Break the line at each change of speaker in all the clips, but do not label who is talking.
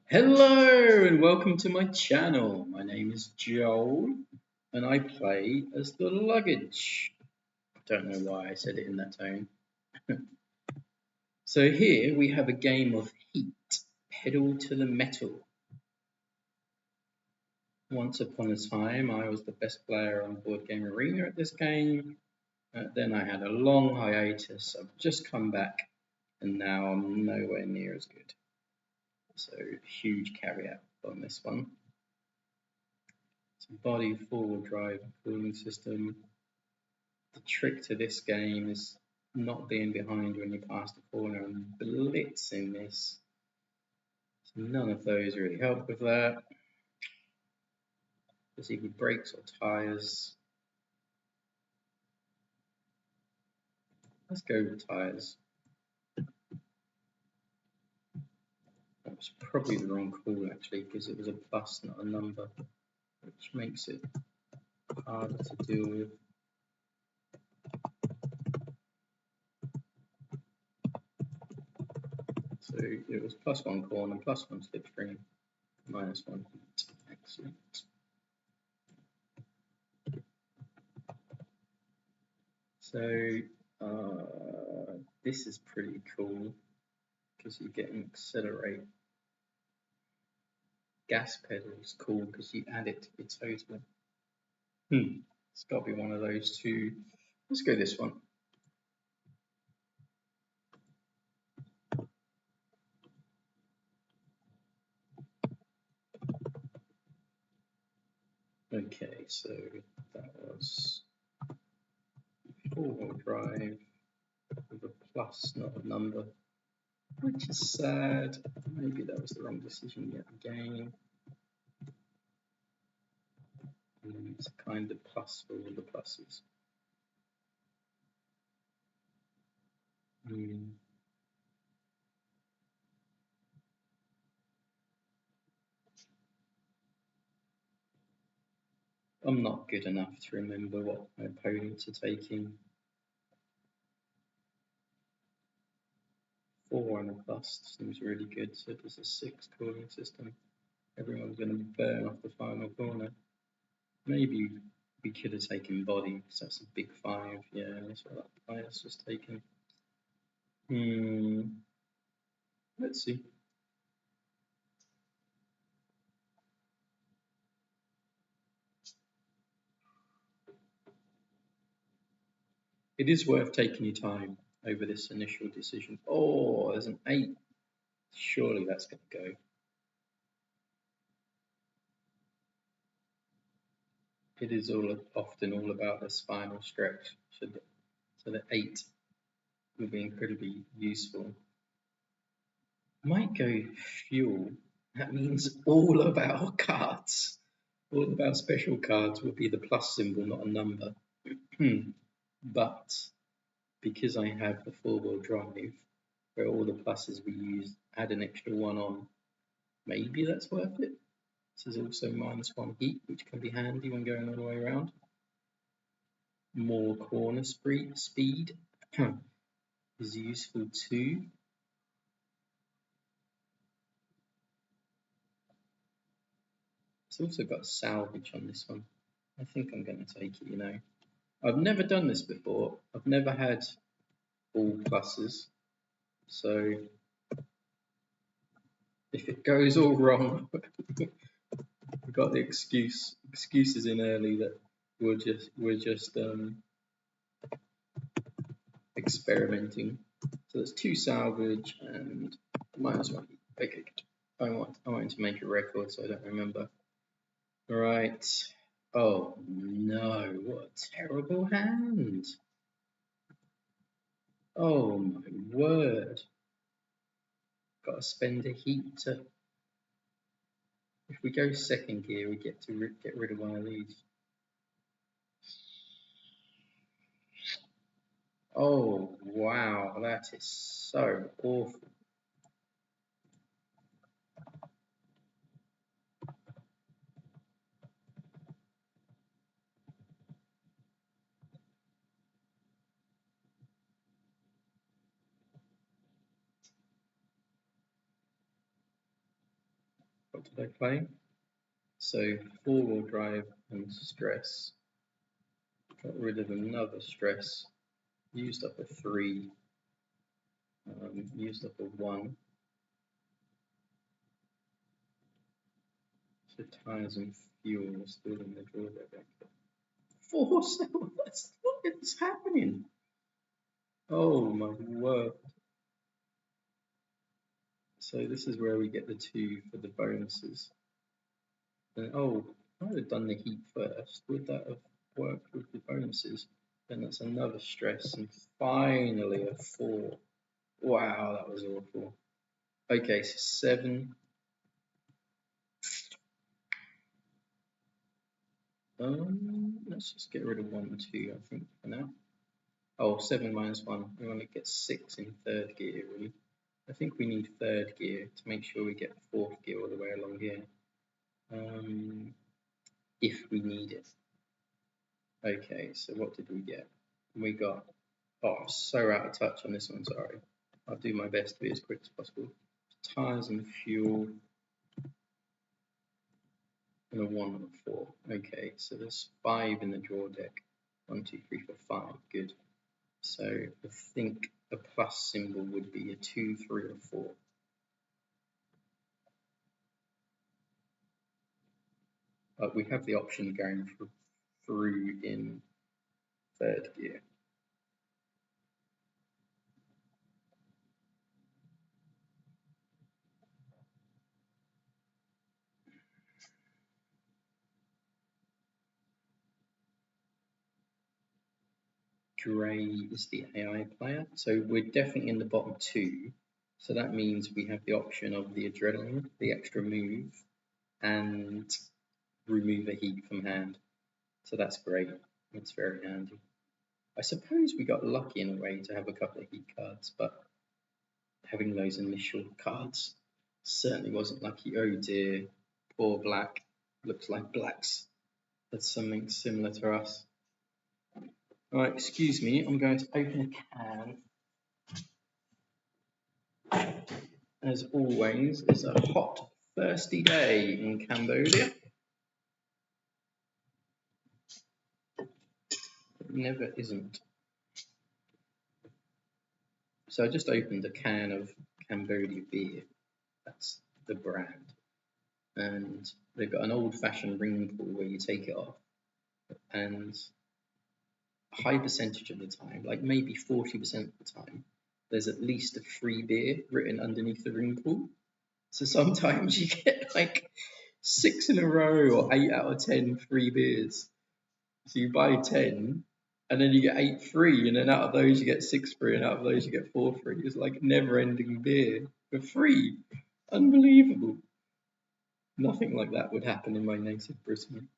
Hello and welcome to my channel. My name is Joel and I play as the luggage. I don't know why I said it in that tone. So here we have a game of Heat, Pedal to the Metal. Once upon a time I was the best player on Board Game Arena at this game. Then I had a long hiatus. I've just come back and now I'm nowhere near as good. So huge caveat on this one. Body forward drive cooling system. The trick to this game is not being behind when you pass the corner and blitzing this. So none of those really help with that. There's either brakes or tyres. Let's go with tyres. That was probably the wrong call actually because it was a plus, not a number, which makes it harder to deal with. So it was +1 corner, +1 slipstream, -1 heat. Excellent. So this is pretty cool because you get an accelerate. Gas pedal is cool because you add it to your total. It's got to be one of those two. Let's go this one. Okay, so that was four-wheel drive with a plus, not a number, which is sad. Maybe that was the wrong decision yet again. And it's kind of plus for all the pluses. I'm not good enough to remember what my opponents are taking. 4 and a plus seems really good. So there's a 6 cooling system. Everyone's going to burn off the final corner. Maybe we could have taken body because that's a big 5. Yeah, that's what that player's just taken. Let's see. It is worth taking your time over this initial decision. Oh, there's an 8. Surely that's going to go. It is often all about this final stretch. So the 8 will be incredibly useful. Might go fuel. That means all of our cards, all of our special cards will be the plus symbol, not a number. But because I have the four-wheel drive, where all the pluses we use add an extra 1 on, maybe that's worth it. This is also -1 heat, which can be handy when going all the way around. More corner speed is useful too. It's also got salvage on this one. I think I'm going to take it, I've never done this before. I've never had all pluses. So if it goes all wrong, we've got the excuses in early that we're just experimenting. So there's 2 salvage and -1. Okay, I want to make a record so I don't remember. Right. Oh no, what a terrible hand. Oh my word. Got to spend a heat to. If we go second gear, we get to get rid of one of these. Oh wow, that is so awful. what did I play? So 4-wheel drive and stress. Got rid of another stress. Used up a 3. Used up a 1. So tyres and fuel are still in the drawer there. 4 seconds. What is happening? Oh my word. So this is where we get the 2 for the bonuses. And oh, I would have done the heat first. Would that have worked with the bonuses? Then that's another stress. And finally a 4. Wow, that was awful. Okay, so 7. Let's just get rid of 1 and 2, I think, for now. Oh, 7 minus 1. We want to get 6 in 3rd gear, really. I think we need 3rd gear to make sure we get 4th gear all the way along here. If we need it. Okay, so what did we get? We got, oh, I'm so out of touch on this one, sorry. I'll do my best to be as quick as possible. Tyres and fuel. And a 1 and a 4. Okay, so there's 5 in the draw deck. 1, 2, 3, 4, 5. Good. So I think a plus symbol would be a 2, 3, or 4. But we have the option of going through in 3rd gear. Gray is the AI player, so we're definitely in the bottom 2. So that means we have the option of the adrenaline, the extra move, and remove a heat from hand. So that's great. It's very handy. I suppose we got lucky in a way to have a couple of heat cards, but having those initial cards certainly wasn't lucky. Oh dear, poor black. Looks like blacks had something similar to us. Alright, excuse me, I'm going to open a can. As always, it's a hot, thirsty day in Cambodia. It never isn't. So I just opened a can of Cambodia beer. That's the brand. And they've got an old-fashioned ring pull where you take it off. And a high percentage of the time, like maybe 40% of the time, there's at least a free beer written underneath the ring pull. So sometimes you get like 6 in a row or 8 out of 10 free beers. So you buy 10 and then you get 8 free, and then out of those you get 6 free, and out of those you get 4 free. It's like never-ending beer for free. Unbelievable. Nothing like that would happen in my native Britain.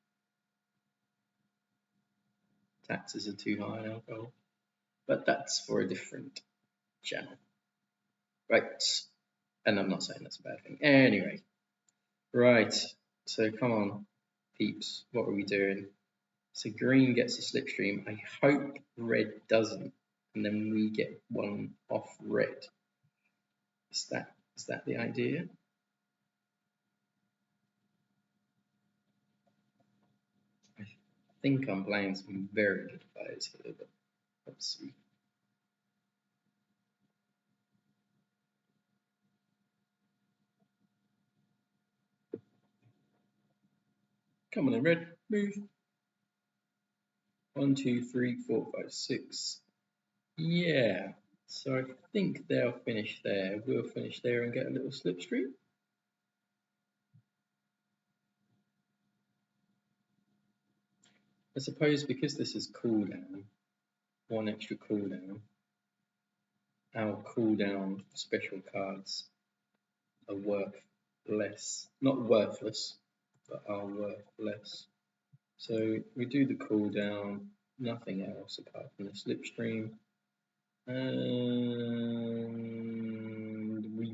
Taxes are too high on alcohol. But that's for a different channel. Right. And I'm not saying that's a bad thing. Anyway. Right. So come on, peeps. What are we doing? So green gets a slipstream. I hope red doesn't. And then we get one off red. Is that the idea? I think I'm playing some very good players here, but let's see. Come on then, red. Move. 1, 2, 3, 4, 5, 6. Yeah. So I think they'll finish there. We'll finish there and get a little slipstream. I suppose because this is cooldown, 1 extra cooldown, our cooldown special cards are worth less. Not worthless, but are worth less. So we do the cooldown, nothing else apart from the slipstream. And we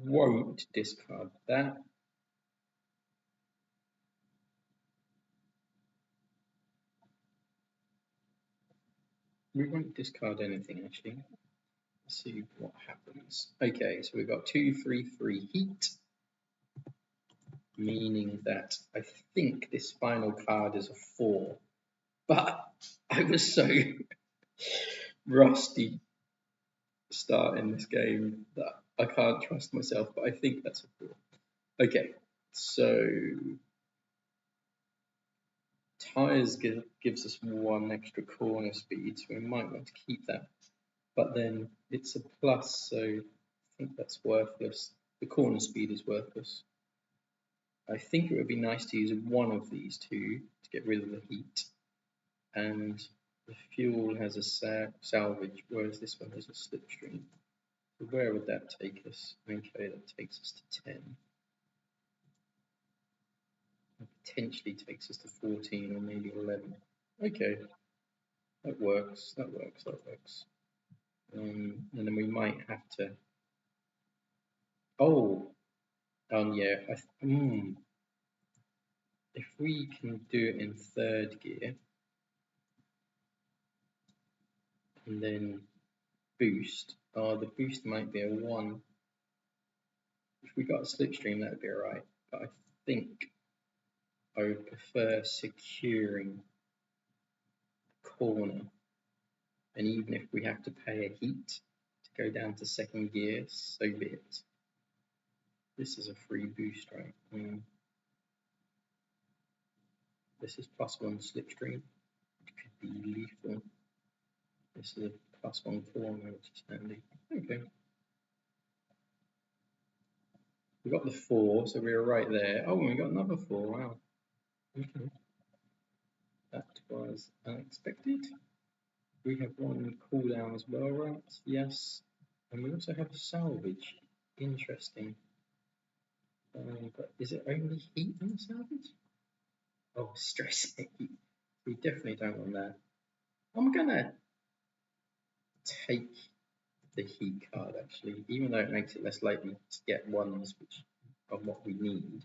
won't discard that. We won't discard anything actually. Let's see what happens. Okay, so we've got 2, 3, 3 heat. meaning that I think this final card is a 4. But I was so rusty starting this game that I can't trust myself, but I think that's a 4. Okay, so Tyres gives us 1 extra corner speed, so we might want to keep that. But then it's a plus, so I think that's worthless. The corner speed is worthless. I think it would be nice to use one of these two to get rid of the heat. And the fuel has a salvage, whereas this one has a slipstream. So where would that take us? Okay, that takes us to 10. It potentially takes us to 14 or maybe 11. Okay, that works. And then we might have to. Oh, yeah. If we can do it in 3rd gear and then boost, the boost might be a 1. If we got a slipstream, that'd be alright. But I think I would prefer securing the corner. And even if we have to pay a heat to go down to 2nd gear, so be it. This is a free boost, right? This is +1 slipstream, which could be lethal. This is a +1 corner, which is handy. Okay. We got the 4, so we were right there. Oh, we got another 4. Wow. Okay. That was unexpected. We have 1 cooldown as well, right? Yes. And we also have a salvage. Interesting. But is it only heat in the salvage? Oh, stress heat. We definitely don't want that. I'm gonna take the heat card actually, even though it makes it less likely to get ones which are what we need.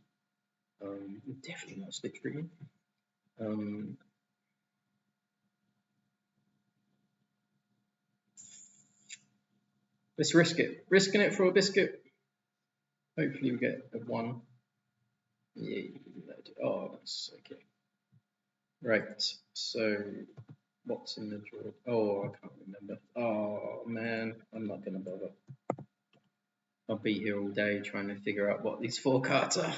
Definitely not slipstream. Let's risk it. Risking it for a biscuit. Hopefully we get a 1. Yeah. Oh, that's okay. Right. So what's in the drawer? Oh, I can't remember. Oh man, I'm not gonna bother. I'll be here all day trying to figure out what these 4 cards are.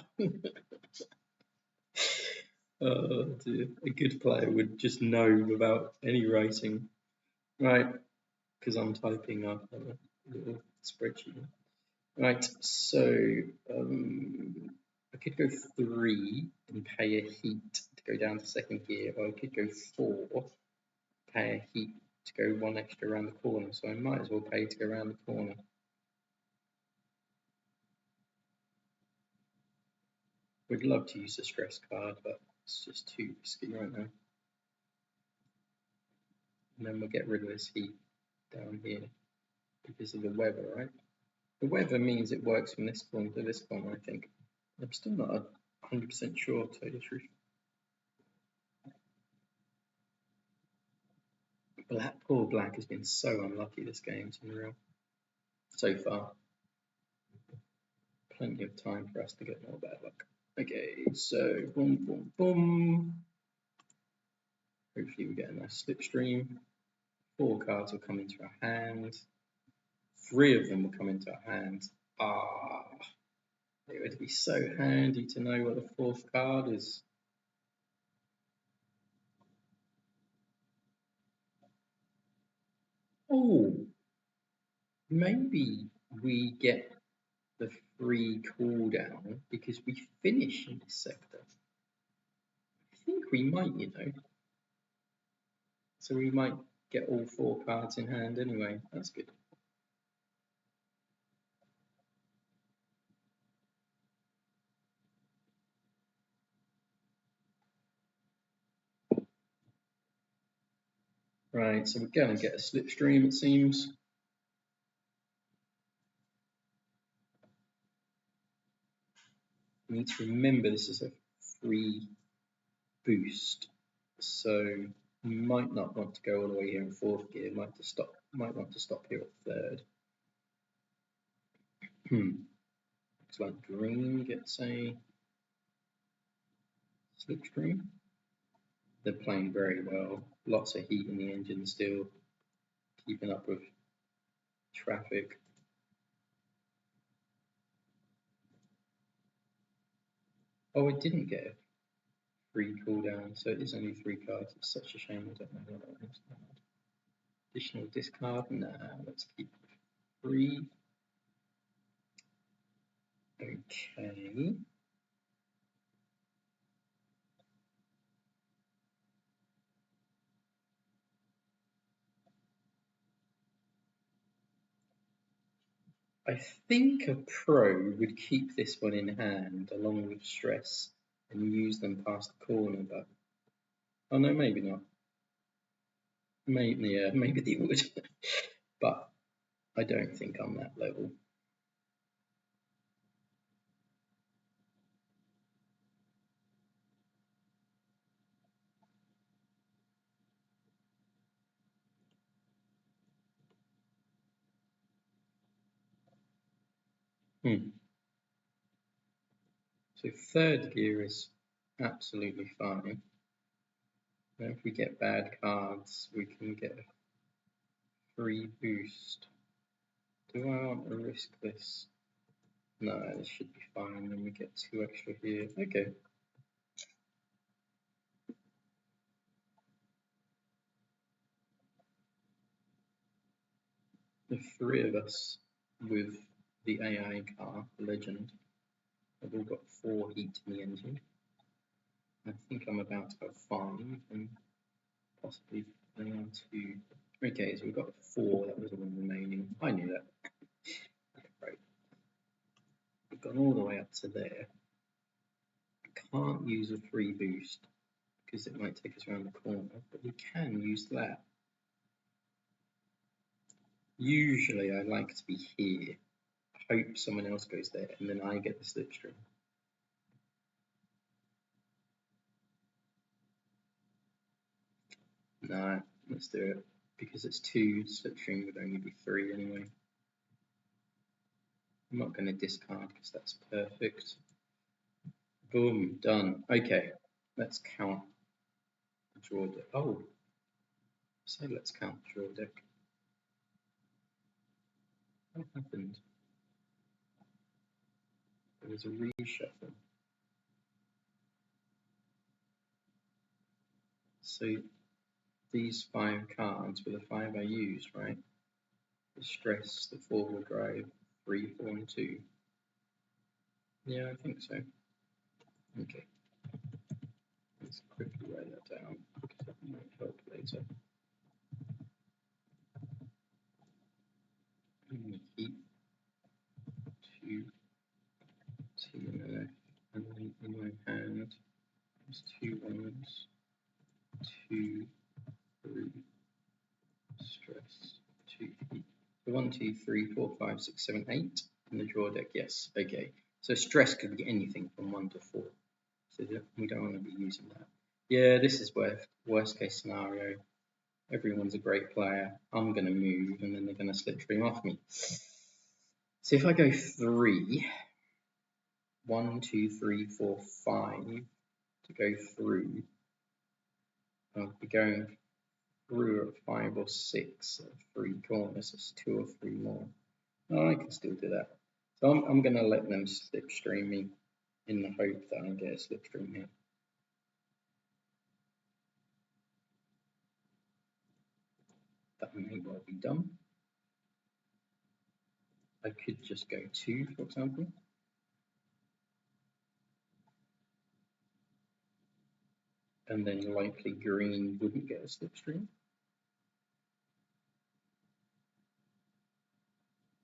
Oh dear. A good player would just know without any writing. Right, because I'm typing up a little spreadsheet. Right, so I could go 3 and pay a heat to go down to 2nd gear, or I could go 4, pay a heat to go 1 extra around the corner, so I might as well pay to go around the corner. Would love to use the stress card, but it's just too risky right now. And then we'll get rid of this heat down here because of the weather, right? The weather means it works from this corner to this corner, I think. I'm still not 100% sure, to tell you the truth. Poor Black has been so unlucky this game, it's unreal. So far. Plenty of time for us to get more bad luck. Okay, so boom, boom, boom. Hopefully we get a nice slipstream. 4 cards will come into our hands. 3 of them will come into our hands. It would be so handy to know what the 4th card is. Oh, maybe we get the free cooldown because we finish in this sector. I think we might, you know. So we might get all 4 cards in hand anyway. That's good. Right, so we're going to get a slipstream, it seems. We need to remember this is a free boost, so we might not want to go all the way here in 4th gear. Might want to stop here at 3rd. Looks like green gets a Slipstream. They're playing very well. Lots of heat in the engine still, keeping up with traffic. Oh, it didn't get a free cooldown, so it is only 3 cards. It's such a shame. I don't know what that is. Additional discard? Nah, let's keep it free. Okay. I think a pro would keep this one in hand along with stress and use them past the corner, but oh no, maybe not. Maybe yeah, maybe they would, but I don't think I'm that level. So third gear is absolutely fine. Now if we get bad cards, we can get a free boost. Do I want to risk this? No, this should be fine. Then we get 2 extra here. Okay. The 3 of us with the AI car, the Legend, have all got 4 heat in the engine. I think I'm about to have 5 and possibly down to. Okay, so we've got 4. That was all remaining. I knew that. Right. We've gone all the way up to there. Can't use a free boost because it might take us around the corner, but we can use that. Usually I like to be here, hope someone else goes there, and then I get the slipstream. No, let's do it. Because it's 2, slipstream would only be 3 anyway. I'm not going to discard because that's perfect. Boom, done. Okay, let's count the draw deck. Oh, so let's count the draw deck. What happened? There was a reshuffle. So these 5 cards were the 5 I used, right? The stress, the 4-wheel drive, 3, 4, and 2. Yeah, I think so. Okay. Let's quickly write that down because that might help later. I'm going to keep 2 TNF and then in my hand there's 2 1s, 2, 3, stress, 2 heat. So 1, 2, 3, 4, 5, 6, 7, 8 in the draw deck, yes. Okay. So stress could be anything from 1 to 4. So we don't want to be using that. Yeah, this is worst case scenario. Everyone's a great player. I'm going to move and then they're going to slipstream off me. So if I go 3, 1, 2, 3, 4, 5 to go through, I'll be going through at 5 or 6 at 3 corners. It's 2 or 3 more. Oh, I can still do that. So I'm going to let them slipstream me in the hope that I get a slipstream here. That may well be done. I could just go 2, for example. And then likely green wouldn't get a slipstream.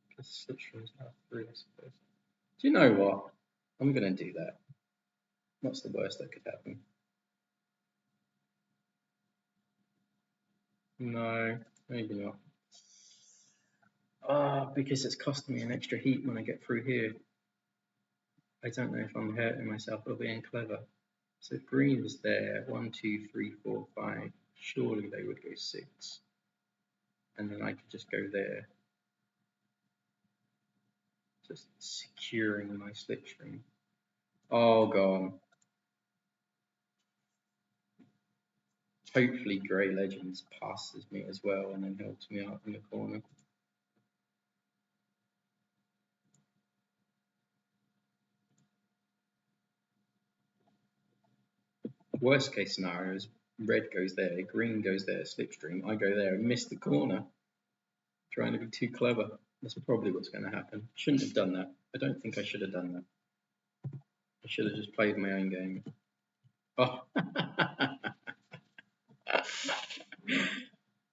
Because slipstreams are 3, I suppose. Do you know what? I'm going to do that. What's the worst that could happen? No, maybe not. Because it's costing me an extra heat when I get through here. I don't know if I'm hurting myself or being clever. So if green is there, 1, 2, 3, 4, 5, surely they would go 6. And then I could just go there. Just securing my slipstream. Oh, gone. Hopefully Grey Legends passes me as well and then helps me out in the corner. Worst case scenario is red goes there, green goes there, slipstream, I go there and miss the corner. Trying to be too clever. That's probably what's going to happen. Shouldn't have done that. I don't think I should have done that. I should have just played my own game. Oh,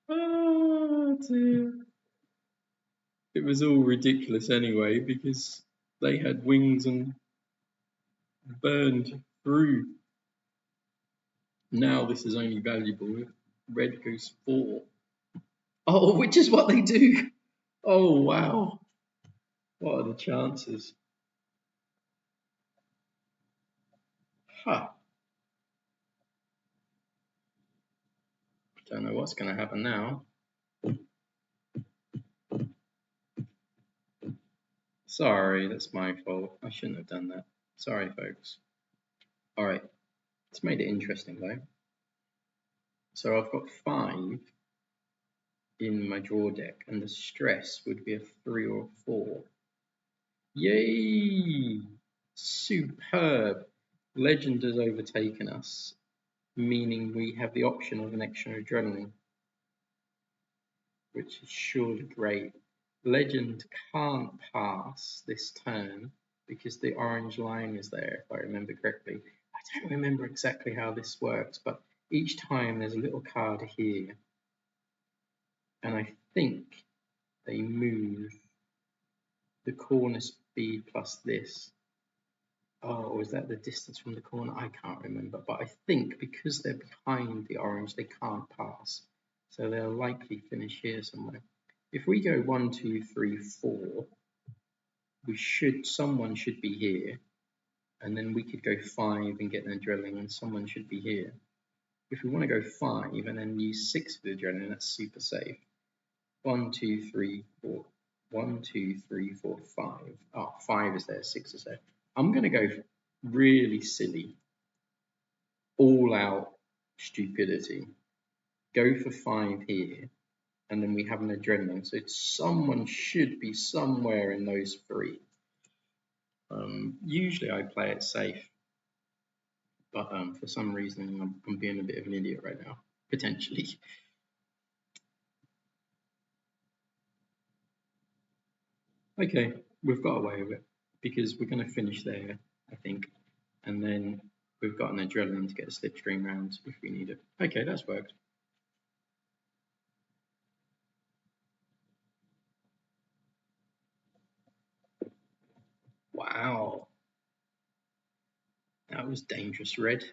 oh dear. It was all ridiculous anyway because they had wings and burned through. Now this is only valuable if red goes 4. Oh, which is what they do. Oh, wow. What are the chances? Huh. Don't know what's going to happen now. Sorry, that's my fault. I shouldn't have done that. Sorry, folks. All right. It's made it interesting, though. So I've got 5 in my draw deck, and the stress would be a 3 or a 4. Yay! Superb. Legend has overtaken us, meaning we have the option of an extra adrenaline, which is surely great. Legend can't pass this turn because the orange line is there, if I remember correctly. I don't remember exactly how this works, but each time there's a little card here, and I think they move the corner speed plus this. Oh, or is that the distance from the corner? I can't remember, but I think because they're behind the orange, they can't pass. So they'll likely finish here somewhere. If we go 1, 2, 3, 4, someone should be here, and then we could go 5 and get an adrenaline, and someone should be here. If we want to go 5 and then use 6 for the adrenaline, that's super safe. 1, 2, 3, 4. 1, 2, 3, 4, 5. Oh, 5 is there, 6 is there. I'm going to go really silly, all out stupidity. Go for 5 here, and then we have an adrenaline. So someone should be somewhere in those 3. Usually I play it safe, but for some reason I'm being a bit of an idiot right now, potentially. Okay, we've got away with it because we're going to finish there, I think, and then we've got an adrenaline to get a slipstream round if we need it. Okay, that's worked. Wow, that was dangerous, red.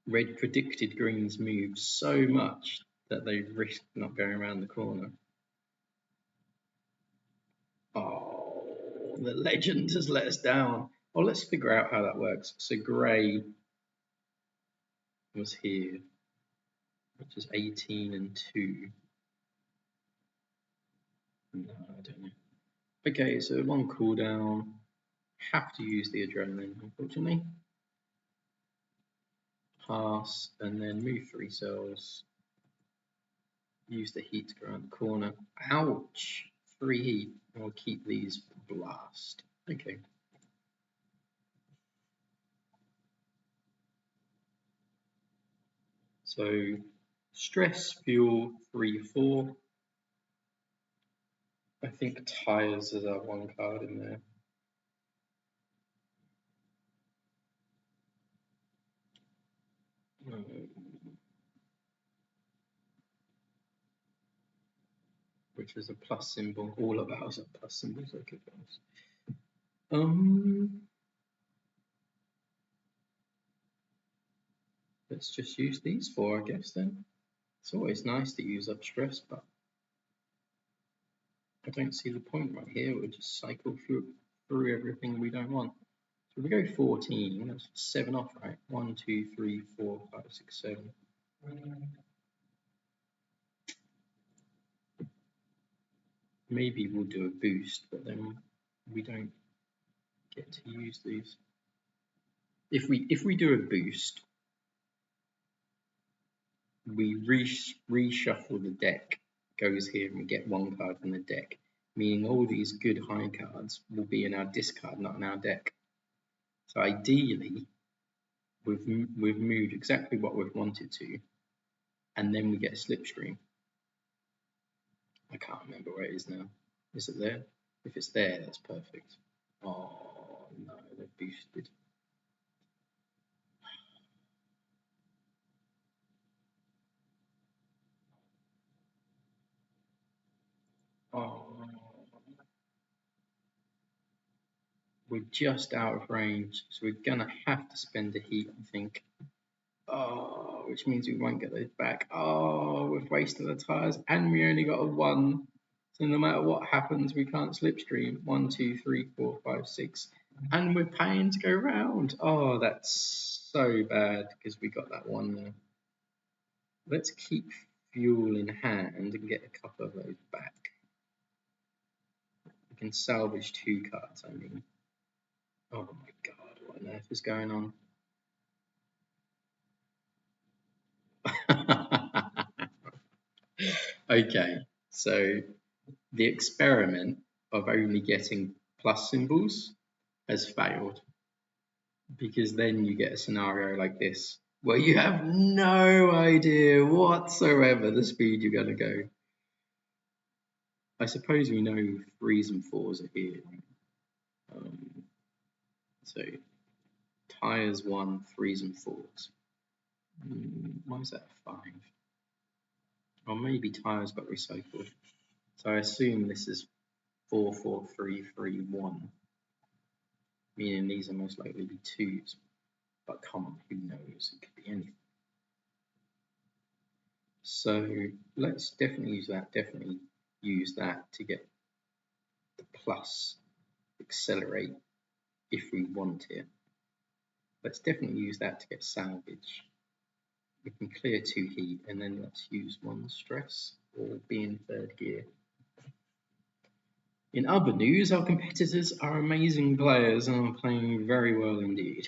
Red predicted green's move so much that they risked not going around the corner. Oh, the legend has let us down. Well, let's figure out how that works. So grey was here, which is 18 and 2. No, I don't know. Okay, so 1 cooldown. Have to use the adrenaline, unfortunately. Pass, and then move 3 cells. Use the heat to go around the corner. Ouch! 3 heat. I'll keep these for blast. Okay. So stress, fuel, 3, 4. I think tires is our 1 card in there. Which is a plus symbol. All of ours are plus symbols, okay. Let's just use these 4, I guess, then. It's always nice to use up stress, but I don't see the point right here. We'll just cycle through everything we don't want. So if we go 14, that's 7 off, right? 1, 2, 3, 4, 5, 6, 7. Maybe we'll do a boost, but then we don't get to use these. If we do a boost, we reshuffle the deck, goes here, and we get one card from the deck, meaning all these good high cards will be in our discard, not in our deck. So ideally, we've moved exactly what we've wanted to, and then we get a Slipstream. I can't remember where it is now. Is it there? If it's there, that's perfect. Oh no, they've boosted. Oh, we're just out of range, so we're gonna have to spend a heat, I think. Oh, which means we won't get those back. Oh, we've wasted the tyres, and we only got a 1. So no matter what happens, we can't Slipstream. 1, 2, 3, 4, 5, 6. And we're paying to go round. Oh, that's so bad because we got that 1 there. Let's keep fuel in hand and get a couple of those back. We can salvage 2 cards, I mean. Oh my god, what on earth is going on? Okay, so the experiment of only getting plus symbols has failed, because then you get a scenario like this where you have no idea whatsoever the speed you're going to go. I suppose we know 3s and 4s are here. So tyres 1, 3s and 4s. Why is that 5? Or maybe tyres got recycled. So I assume this is 4, 4, 3, 3, 1. Meaning these are most likely be 2s. But come on, who knows? It could be anything. So let's definitely use that to get the plus accelerate if we want it. Let's definitely use that to get salvage. We can clear 2 heat, and then let's use 1 stress or be in 3rd gear. In other news, our competitors are amazing players and are playing very well indeed.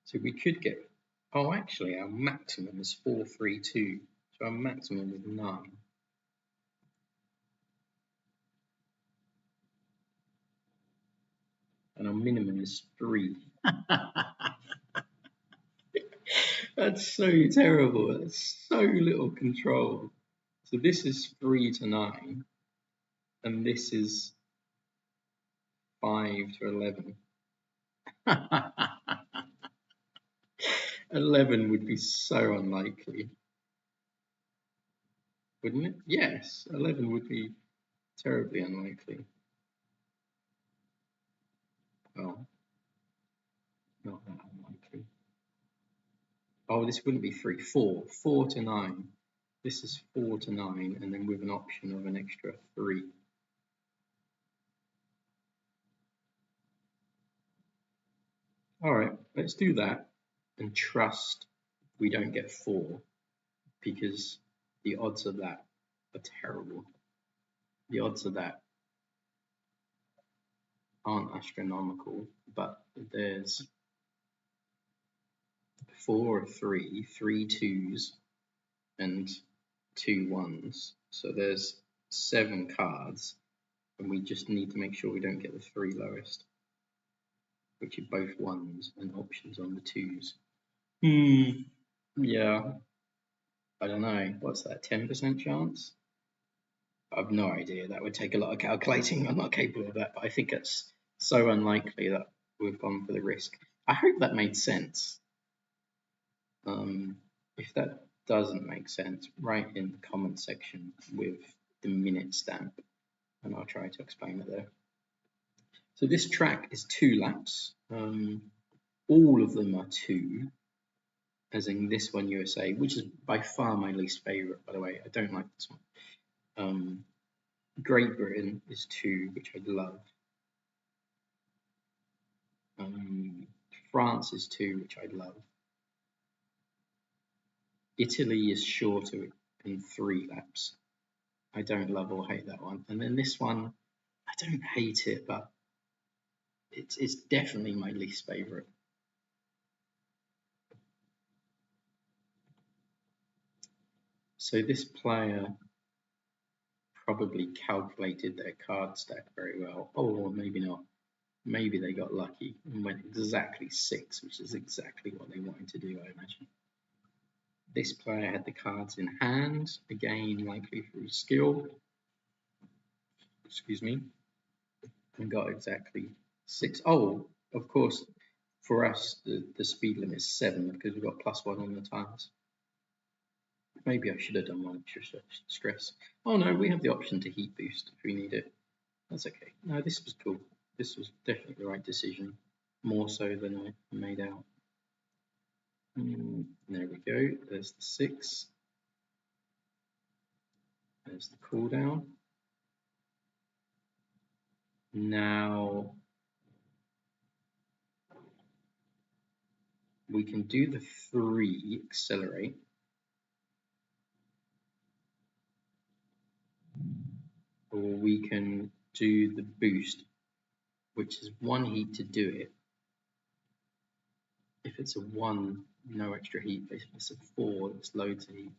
So we could get, oh actually our maximum is 432, so our maximum is 9. And our minimum is 3. That's so terrible. That's so little control. So this is 3 to 9, and this is 5 to 11. 11 would be so unlikely, wouldn't it? Yes, 11 would be terribly unlikely. Well, not that unlikely. Oh, this wouldn't be 3, 4. 4 to 9. This is 4 to 9, and then with an option of an extra 3. All right, let's do that and trust we don't get 4, because the odds of that are terrible. The odds of that aren't astronomical, but there's 4 or 3, 3 2s, and 2 1s. So there's 7 cards, and we just need to make sure we don't get the 3 lowest, which are both 1s and options on the 2s. Yeah. I don't know. What's that? 10% chance? I've no idea. That would take a lot of calculating. I'm not capable of that, but I think it's so unlikely that we've gone for the risk. I hope that made sense. If that doesn't make sense, write in the comment section with the minute stamp, and I'll try to explain it there. So this track is 2 laps. All of them are 2, as in this one USA, which is by far my least favorite, by the way. I don't like this one. Great Britain is 2, which I love. France is 2, which I love. Italy is shorter in 3 laps. I don't love or hate that one. And then this one, I don't hate it, but it's definitely my least favourite. So this player probably calculated their card stack very well. Oh, or maybe not. Maybe they got lucky and went exactly 6, which is exactly what they wanted to do, I imagine. This player had the cards in hand, again likely through skill, excuse me, and got exactly 6. Oh, of course, for us, the speed limit is 7 because we've got +1 on the tires. Maybe I should have done 1 extra stress. Oh no, we have the option to heat boost if we need it. That's okay. No, this was cool. This was definitely the right decision, more so than I made out. There we go. There's the 6. There's the cooldown. Now we can do the 3 accelerate. Or we can do the boost, which is 1 heat to do it. If it's a 1, no extra heat. If it's a 4, it's loads of heat.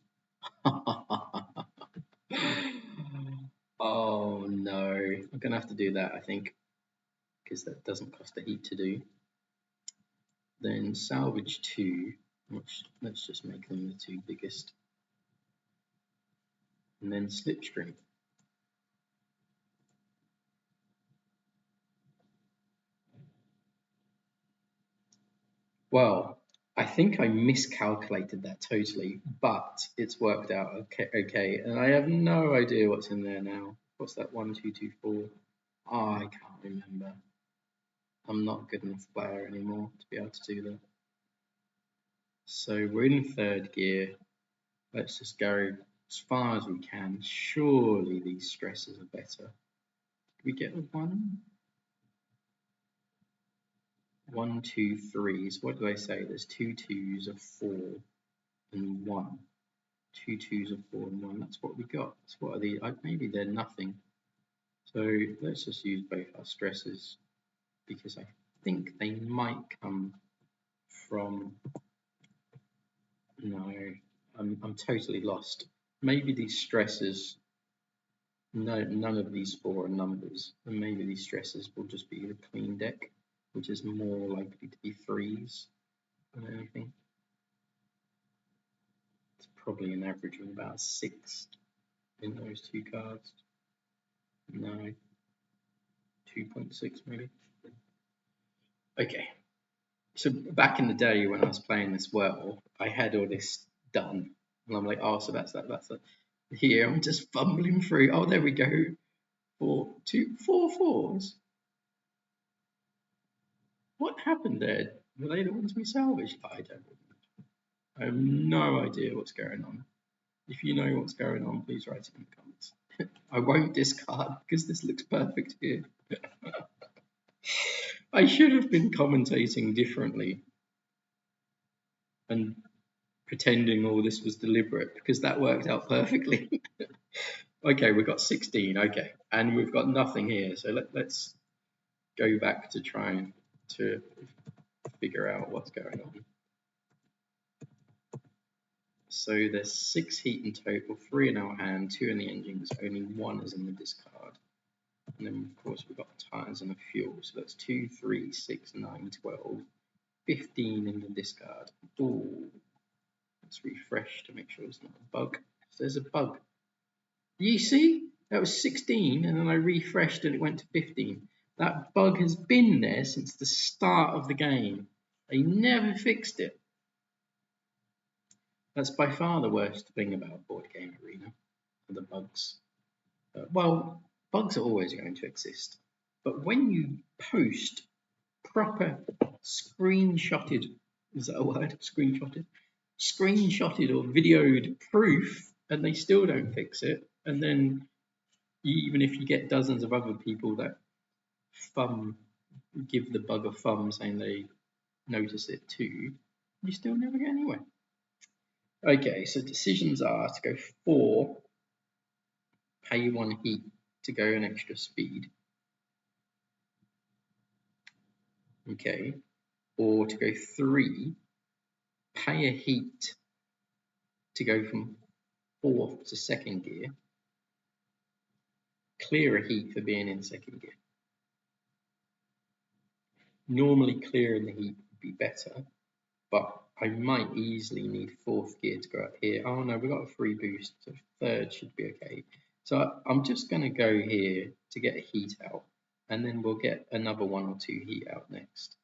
Oh no, I'm gonna have to do that, I think, because that doesn't cost a heat to do. Then salvage 2, which let's just make them the 2 biggest. And then slipstream. Well, I think I miscalculated that totally, but it's worked out okay. And I have no idea what's in there now. What's that? 1, 2, 2, 4. Oh, I can't remember. I'm not good enough player anymore to be able to do that. So we're in 3rd gear. Let's just go as far as we can. Surely these stresses are better. Did we get a 1? 1, 2, 3. So what do I say? There's 2 2s, a 4, and 1. 2 2s, a 4, and 1. That's what we got. So what are these? Maybe they're nothing. So let's just use both our stresses because I think they might come from. No, I'm totally lost. Maybe these stresses. No, none of these 4 are numbers, and maybe these stresses will just be the clean deck, which is more likely to be 3s than anything. It's probably an average of about 6 in those 2 cards. No, 2.6 maybe. Okay, so back in the day when I was playing this well, I had all this done, and I'm like, oh, so that's that. Here I'm just fumbling through. Oh, there we go. 4 4s. What happened there? Were they the ones we salvaged? I don't know. I have no idea what's going on. If you know what's going on, please write it in the comments. I won't discard because this looks perfect here. I should have been commentating differently and pretending all this was deliberate because that worked out perfectly. Okay, we've got 16, okay, and we've got nothing here, so let's go back to trying to figure out what's going on. So there's 6 heat in total, 3 in our hand, 2 in the engines, only 1 is in the discard. And then of course we've got tires and a fuel, so that's 2, 3, 6, 9, 12, 15 in the discard. Ooh. Let's refresh to make sure it's not a bug. There's a bug. You see? That was 16 and then I refreshed and it went to 15. That bug has been there since the start of the game. They never fixed it. That's by far the worst thing about Board Game Arena, the bugs. Well, bugs are always going to exist. But when you post proper screenshotted, is that a word? Screenshotted or videoed proof and they still don't fix it, and then even if you get dozens of other people that give the bug a thumb saying they notice it too, you still never get anywhere. Okay, so decisions are to go 4, pay 1 heat to go an extra speed. Okay, or to go 3, pay a heat to go from 4th to 2nd gear, clear a heat for being in 2nd gear. Normally clearing the heat would be better, but I might easily need 4th gear to go up here. Oh no, we've got a free boost, so 3rd should be okay. So I'm just going to go here to get a heat out, and then we'll get another 1 or 2 heat out next.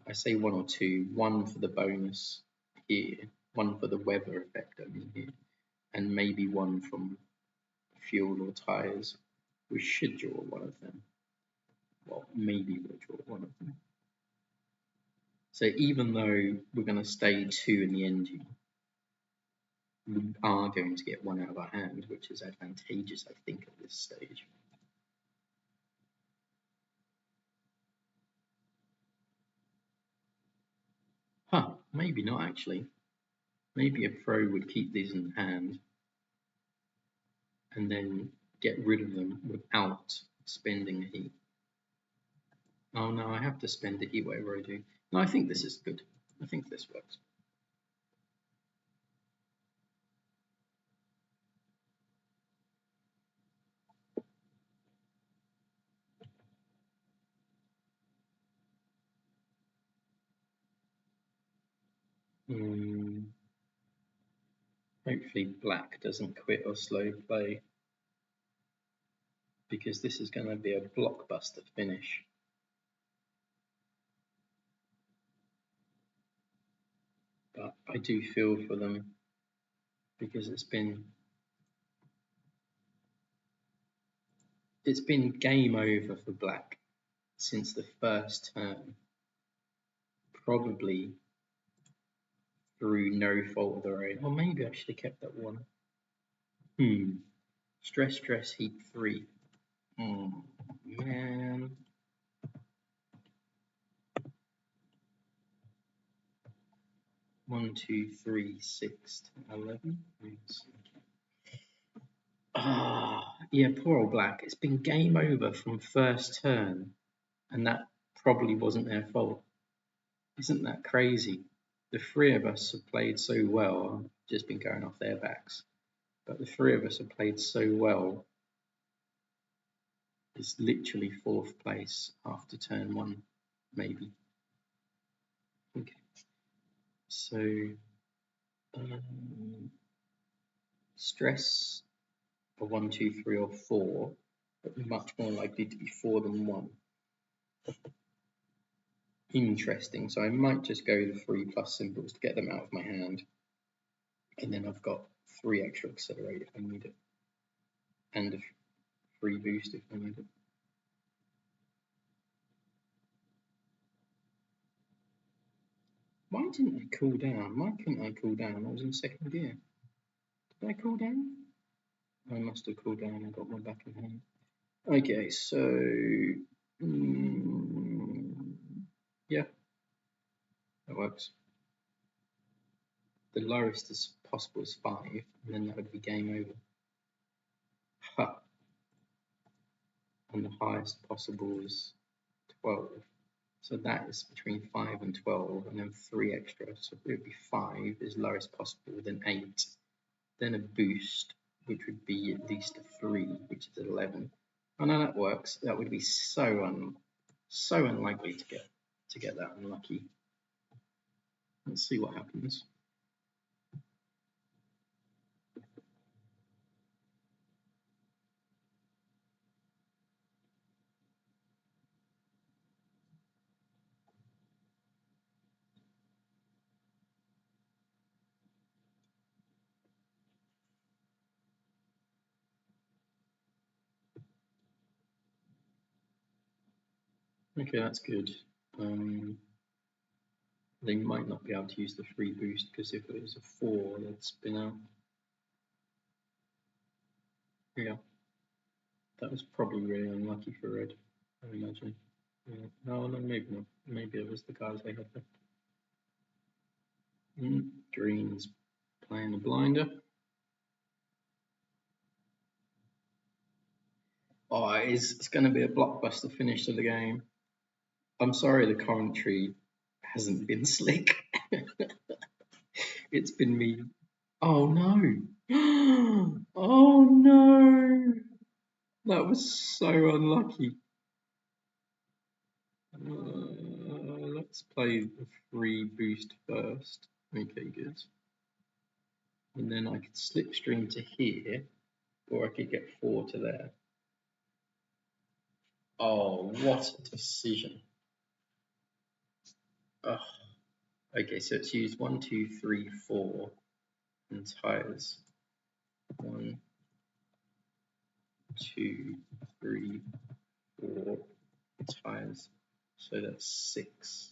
I say 1 or 2, 1 for the bonus here, 1 for the weather effect I mean here, and maybe 1 from fuel or tyres. We should draw 1 of them. Well, maybe we'll draw 1 of them. So even though we're going to stay 2 in the engine, we are going to get 1 out of our hand, which is advantageous, I think, at this stage. Huh, maybe not actually. Maybe a pro would keep these in hand and then get rid of them without spending a heat. Oh no, I have to spend a heat whatever I do. No, I think this is good. I think this works. Hopefully black doesn't quit or slow play, because this is going to be a blockbuster finish. But I do feel for them, because it's been game over for black since the first turn, probably through no fault of their own. Or maybe I should have kept that 1. Stress, heat 3. Man. One, 2, 3, 6, 11. Yeah, poor old black. It's been game over from first turn, and that probably wasn't their fault. Isn't that crazy? The 3 of us have played so well. I've just been going off their backs, but the 3 of us have played so well. It's literally 4th place after turn 1, maybe. Okay, so stress for 1, 2, 3, or 4, but much more likely to be 4 than 1. Interesting. So I might just go the 3 plus symbols to get them out of my hand, and then I've got 3 extra accelerate if I need it, and a free boost if I need it. Why didn't I cool down? Why couldn't I cool down? I was in 2nd gear. Did I cool down? I must have cooled down and got one back in hand. Okay, so yeah, that works. The lowest as possible is 5, and then that would be game over. Ha! And the highest possible is 12. So that is between 5 and 12, and then 3 extra. So it would be 5 is lowest possible, then 8, then a boost, which would be at least a 3, which is 11. Oh no, that works. That would be so unlikely to get that unlucky. Let's see what happens. Okay, that's good. They might not be able to use the free boost, because if it was a 4, they'd spin out. Yeah. That was probably really unlucky for red, I imagine. Yeah. No, maybe not. Maybe it was the cards they had left. Green's playing a blinder. Oh, it's going to be a blockbuster finish to the game. I'm sorry the commentary hasn't been slick. It's been me. Oh no! Oh no! That was so unlucky. Let's play the free boost first. Okay, good. And then I could slipstream to here, or I could get 4 to there. Oh, what a decision. Oh. Okay, so it's used 1, 2, 3, 4 and tires. 1, 2, 3, 4 tires. So that's 6.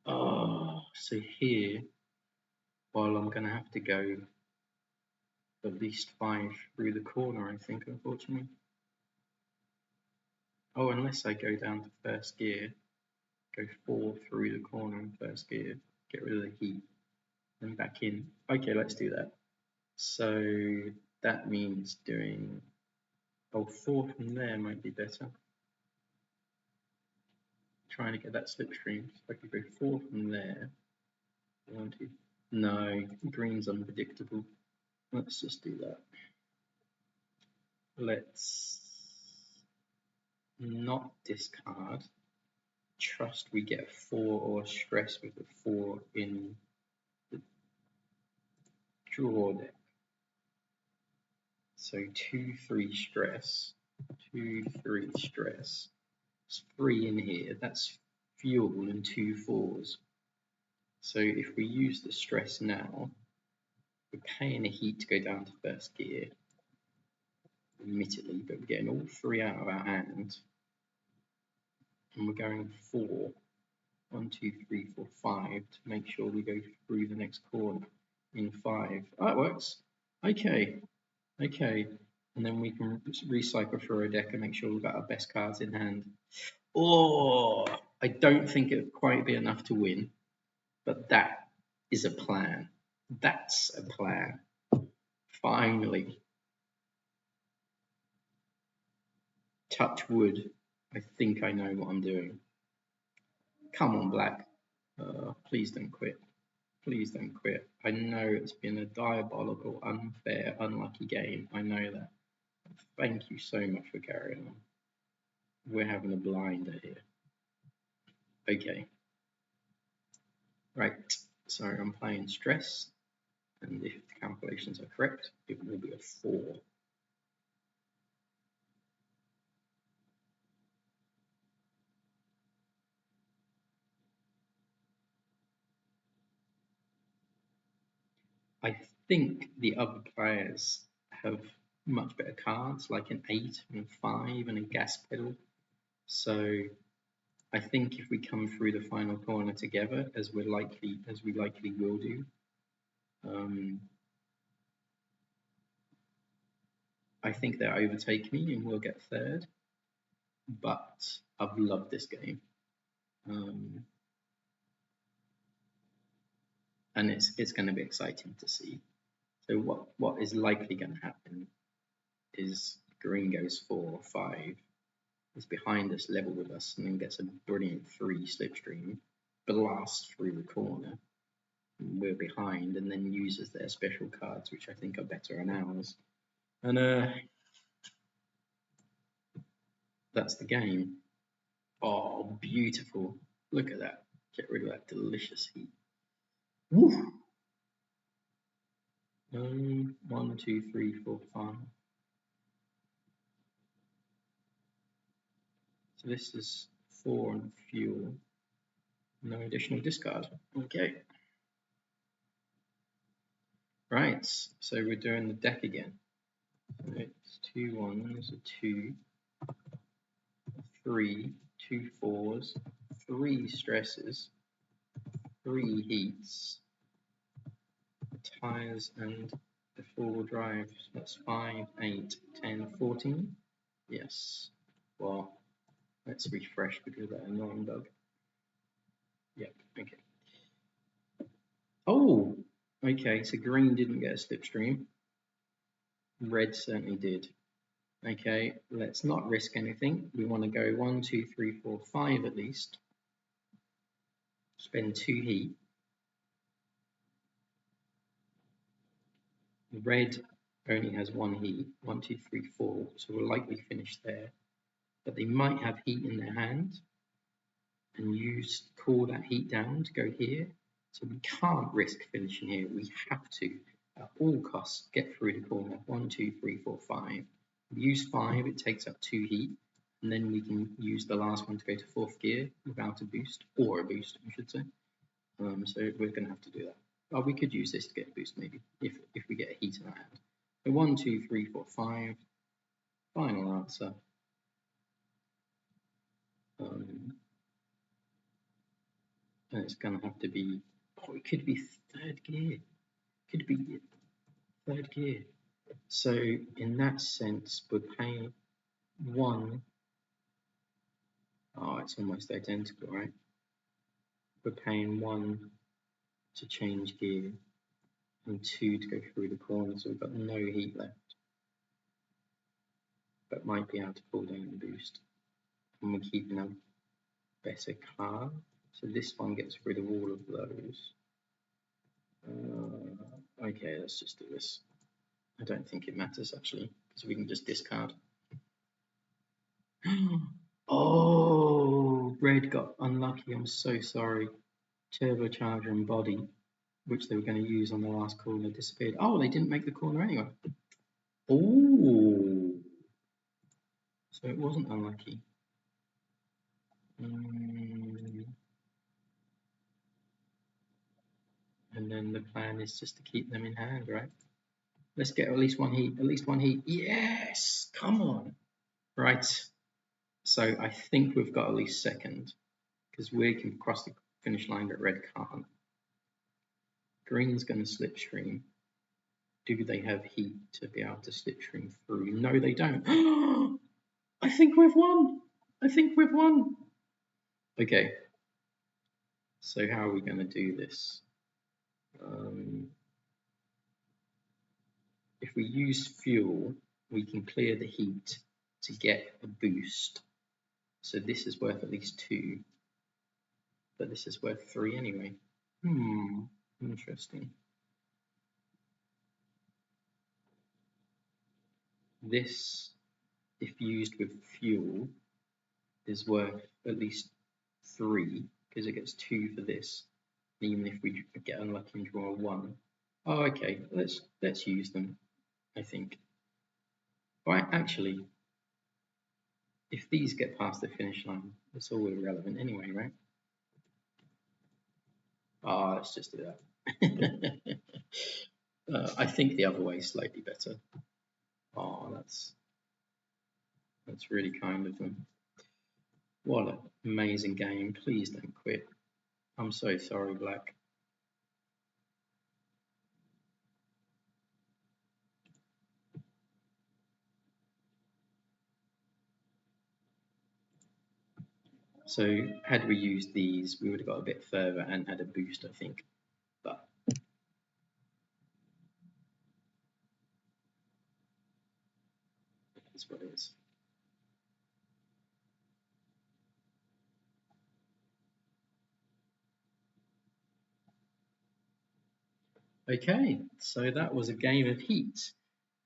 Oh, so here, well, I'm going to have to go at least 5 through the corner, I think, unfortunately. Oh, unless I go down to first gear, go 4 through the corner in first gear, get rid of the heat, then back in. Okay, let's do that. So that means doing, 4 from there might be better. Trying to get that slipstream. So I could go 4 from there. 1, 2. No, green's unpredictable. Let's just do that. Let's not discard. Trust we get 4 or stress with the 4 in the draw deck. So 2, 3 stress. 2, 3 stress. It's 3 in here. That's fuel and 2 4s. So if we use the stress now, we're paying a heat to go down to first gear, admittedly, but we're getting all 3 out of our hand. And we're going 4. 1, 2, 3, 4, 5 to make sure we go through the next corner in 5. Oh, it works. Okay. And then we can recycle through our deck and make sure we've got our best cards in hand. Oh, I don't think it would quite be enough to win, but that is a plan. That's a plan. Finally. Touch wood. I think I know what I'm doing. Come on, Black. Please don't quit. Please don't quit. I know it's been a diabolical, unfair, unlucky game. I know that. Thank you so much for carrying on. We're having a blinder here. Okay. Right. So I'm playing stress. And if the calculations are correct, it will be a 4. I think the other players have much better cards, like an 8 and 5 and a gas pedal. So I think if we come through the final corner together, as we likely will do, I think they'll overtake me and we'll get 3rd. But I've loved this game. And it's going to be exciting to see. So what is likely going to happen is green goes 4 or 5, is behind us, level with us, and then gets a brilliant 3 slipstream, blasts through the corner. We're behind, and then uses their special cards, which I think are better than ours. And that's the game. Oh, beautiful. Look at that. Get rid of that delicious heat. Woo! 1, 2, 3, 4, 5. So this is 4 on fuel. No additional discard. Okay. Right, so we're doing the deck again. It's 2 1s, a 2, 3, 2 4s, 3 stresses, 3 heats, tires, and The four-wheel drive, that's 5, 8, 10, 14. Yes. Well, let's refresh because of that annoying bug. Yep, okay. Oh, okay, so green didn't get a slipstream. Red certainly did. Okay, let's not risk anything. We want to go 1, 2, 3, 4, 5 at least. Spend 2 heat. Red only has 1 heat, 1, 2, 3, 4, so we'll likely finish there. But they might have heat in their hand and cool that heat down to go here. So we can't risk finishing here. We have to, at all costs, get through the corner. 1, 2, 3, 4, 5. We use 5, it takes up 2 heat, and then we can use the last one to go to 4th gear without a boost, or a boost, I should say. So we're going to have to do that. Oh, we could use this to get a boost maybe, if we get a heat in our hand. So 1, 2, 3, 4, 5. Final answer. And it's going to have to be, oh, it could be 3rd gear. Could be 3rd gear. So in that sense, we're paying 1. Oh, it's almost identical, right? We're paying 1 to change gear and 2 to go through the corner, so we've got no heat left. But might be able to pull down the boost. And we're keeping a better car. So this one gets rid of all of those. Okay, let's just do this. I don't think it matters actually, because we can just discard. Oh, red got unlucky. I'm so sorry. Turbocharger and body, which they were going to use on the last corner, disappeared. Oh, they didn't make the corner anyway. Oh, so it wasn't unlucky. And then the plan is just to keep them in hand, right? Let's get at least 1 heat. At least 1 heat. Yes, come on. Right. So I think we've got at least 2nd, because we can cross the finish line, but red can't. Green's going to slipstream. Do they have heat to be able to slipstream through? No, they don't. I think we've won. I think we've won. Okay. So how are we going to do this? If we use fuel, we can clear the heat to get a boost. So this is worth at least 2, but this is worth 3 anyway. Interesting. This, if used with fuel, is worth at least 3 because it gets 2 for this. Even if we get unlucky and draw a 1. Oh, okay. Let's use them. I think. Right, actually, if these get past the finish line, it's all irrelevant anyway, right? Oh, let's just do that. I think the other way is slightly better. Oh, that's really kind of them. What an amazing game. Please don't quit. I'm so sorry, Black. So had we used these, we would have got a bit further and had a boost, I think. But that's what it is. Okay, so that was a game of Heat.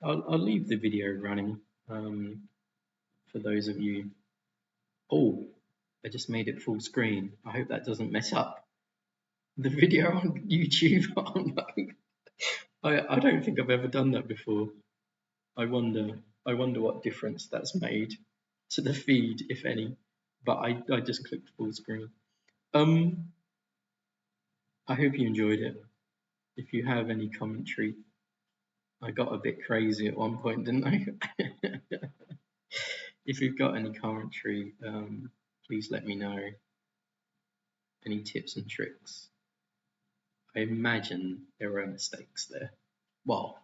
I'll leave the video running for those of you. Oh, I just made it full screen. I hope that doesn't mess up the video on YouTube. I don't think I've ever done that before. I wonder what difference that's made to the feed, if any. But I just clicked full screen. I hope you enjoyed it. If you have any commentary, I got a bit crazy at one point, didn't I? If you've got any commentary, please let me know. Any tips and tricks? I imagine there were mistakes there. Well,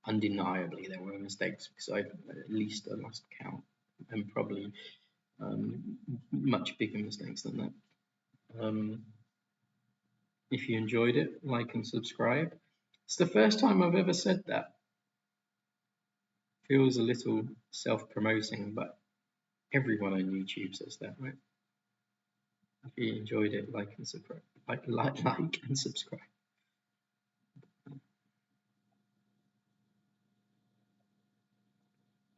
undeniably there were mistakes, because at least I must count, and probably much bigger mistakes than that. If you enjoyed it, like and subscribe. It's the first time I've ever said that. Feels a little self-promoting, but everyone on YouTube says that, right? If you enjoyed it, like and subscribe. Like and subscribe.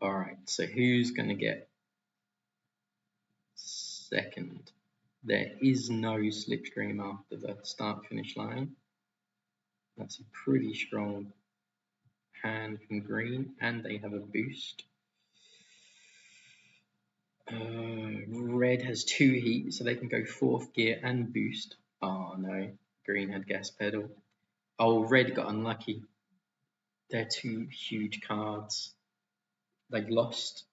All right, so who's going to get second? There is no slipstream after the start-finish line. That's a pretty strong hand from green, and they have a boost. Red has 2 heat, so they can go 4th gear and boost. Oh no, green had gas pedal. Oh, red got unlucky. They're 2 huge cards. They lost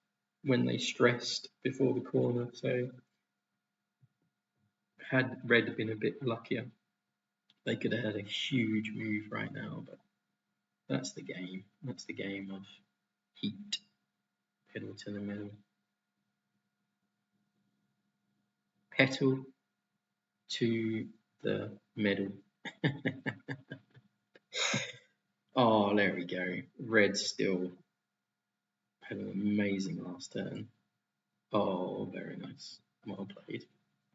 when they stressed before the corner, so had red been a bit luckier, they could have had a huge move right now, but that's the game. That's the game of heat. Pedal to the middle. Petal to the middle. Oh, there we go. Red still had an amazing last turn. Oh, very nice. Well played.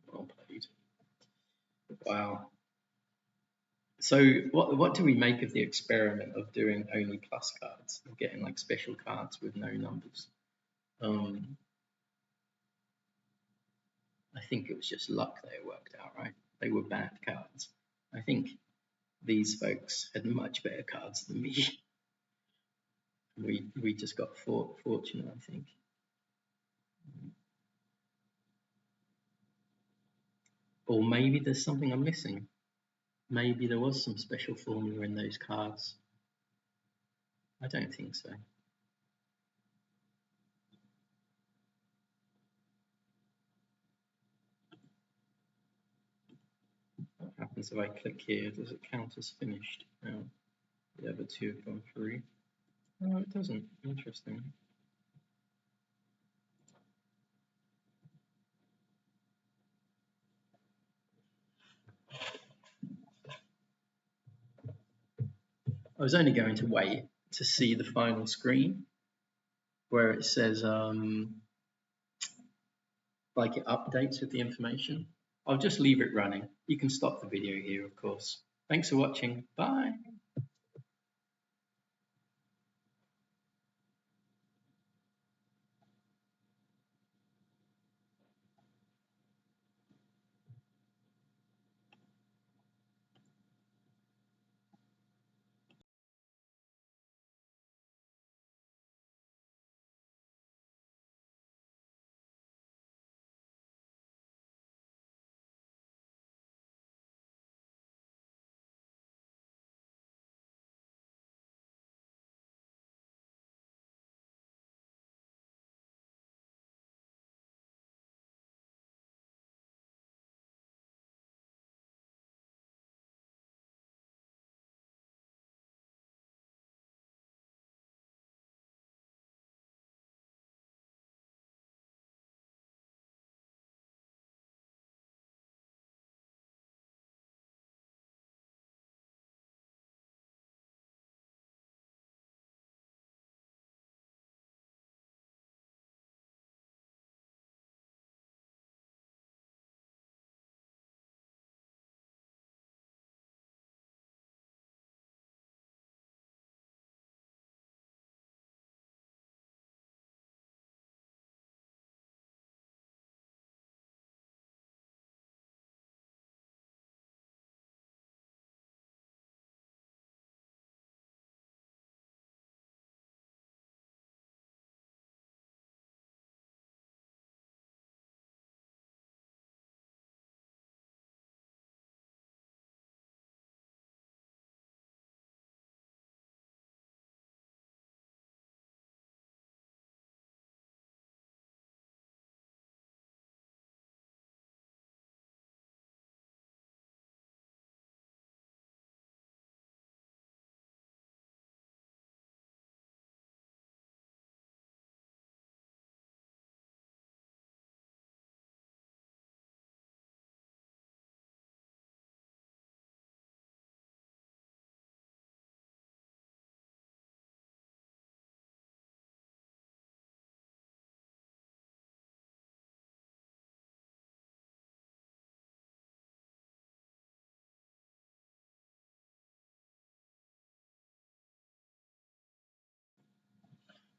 Well played. Wow. So what do we make of the experiment of doing only plus cards, of getting like special cards with no numbers? I think it was just luck they worked out, right? They were bad cards. I think these folks had much better cards than me. We just got fortunate, I think. Or maybe there's something I'm missing. Maybe there was some special formula in those cards. I don't think so. What happens if I click here? Does it count as finished? No. The other 2 have gone through. No, it doesn't. Interesting. I was only going to wait to see the final screen where it says like it updates with the information. I'll just leave it running. You can stop the video here, of course. Thanks for watching. Bye.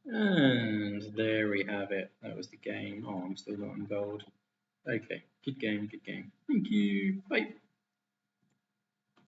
And there we have it. That was the game. Oh, I'm still not on gold. Okay, good game, good game. Thank you. Bye.